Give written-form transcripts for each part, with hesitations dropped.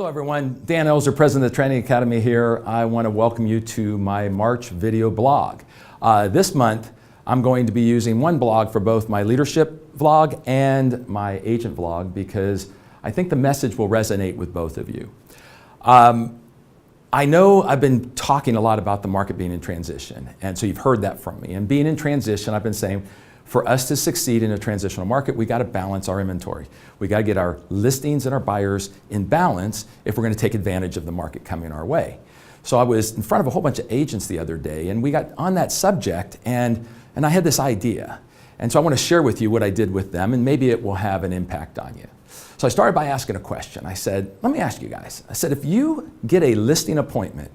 Hello everyone, Dan Elzer, President of the Training Academy here. I want to welcome you to my March video blog. This month I'm going to be using one blog for both my leadership vlog and my agent vlog because I think the message will resonate with both of you. I know I've been talking a lot about the market being in transition, and so you've heard that from me. And being in transition, I've been saying, for us to succeed in a transitional market, we got to balance our inventory. We got to get our listings and our buyers in balance if we're going to take advantage of the market coming our way. So I was in front of a whole bunch of agents the other day, and we got on that subject, and I had this idea. And so I want to share with you what I did with them, and maybe it will have an impact on you. So I started by asking a question. I said, let me ask you guys. I said, if you get a listing appointment,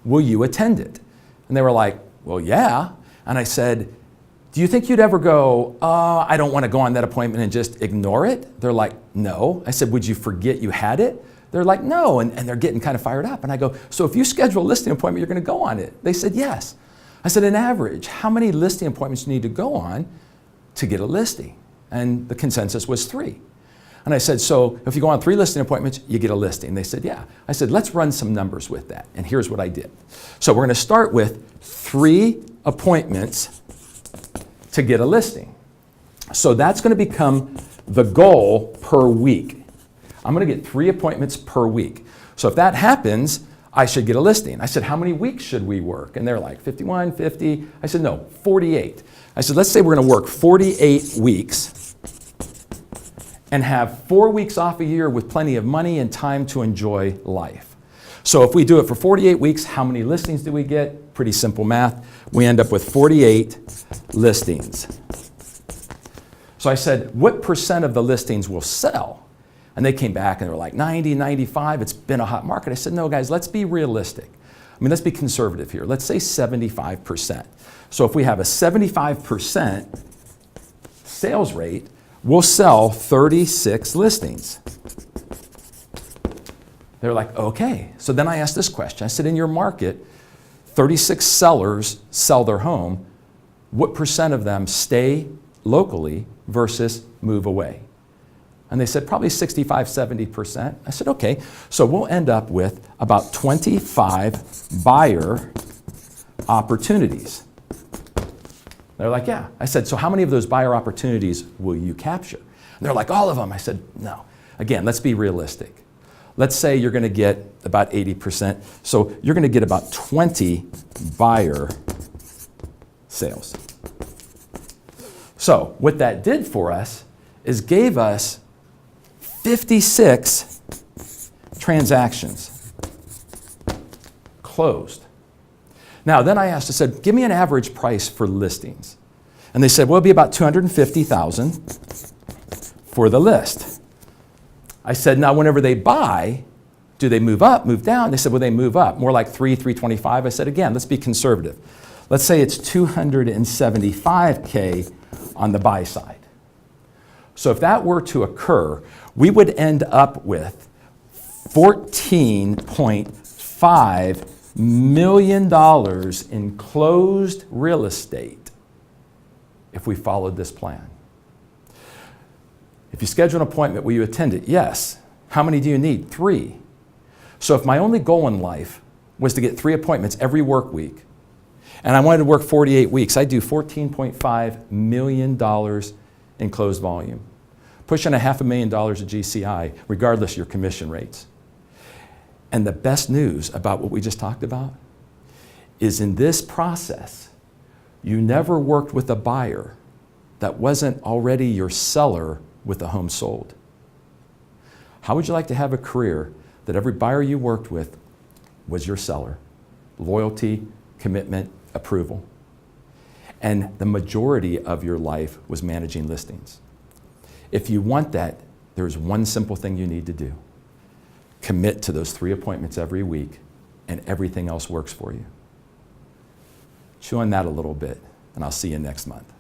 will you attend it? And they were like, well, yeah. And I said, do you think you'd ever go, I don't want to go on that appointment and just ignore it? They're like, no. I said, would you forget you had it? They're like, no, and they're getting kind of fired up. And I go, so if you schedule a listing appointment, you're going to go on it? They said, yes. I said, on average, how many listing appointments do you need to go on to get a listing? And the consensus was 3. And I said, so if you go on 3 listing appointments, you get a listing. They said, yeah. I said, let's run some numbers with that. And here's what I did. So we're going to start with 3 appointments to get a listing. So that's going to become the goal per week. I'm going to get 3 appointments per week. So if that happens, I should get a listing. I said, how many weeks should we work? And they're like 51, 50. I said, no, 48. I said, let's say we're going to work 48 weeks and have 4 weeks off a year with plenty of money and time to enjoy life. So if we do it for 48 weeks, how many listings do we get? Pretty simple math. We end up with 48 listings. So I said, what percent of the listings will sell? And they came back and they were like 90, 95. It's been a hot market. I said, no, guys, let's be realistic. I mean, let's be conservative here. Let's say 75%. So if we have a 75% sales rate, we'll sell 36 listings. They're like, okay. So then I asked this question. I said, in your market, 36 sellers sell their home. What percent of them stay locally versus move away? And they said, probably 65, 70%. I said, okay. So we'll end up with about 25 buyer opportunities. They're like, yeah. I said, so how many of those buyer opportunities will you capture? And they're like, all of them. I said, no. Again, let's be realistic. Let's say you're going to get about 80%. So you're going to get about 20 buyer sales. So what that did for us is gave us 56 transactions closed. Now, then I asked, I said, give me an average price for listings. And they said, well, it'll be about $250,000 for the list. I said, now, whenever they buy, do they move up, move down? They said, well, they move up, more like 325. I said, again, let's be conservative. Let's say it's $275K on the buy side. So if that were to occur, we would end up with $14.5 million in closed real estate if we followed this plan. If you schedule an appointment, will you attend it? Yes. How many do you need? 3. So if my only goal in life was to get 3 appointments every work week, and I wanted to work 48 weeks, I'd do $14.5 million in closed volume, pushing $500,000 of GCI, regardless of your commission rates. And the best news about what we just talked about is in this process, you never worked with a buyer that wasn't already your seller with the home sold. How would you like to have a career that every buyer you worked with was your seller? Loyalty, commitment, approval. And the majority of your life was managing listings. If you want that, there's one simple thing you need to do. Commit to those 3 appointments every week, and everything else works for you. Chew on that a little bit, and I'll see you next month.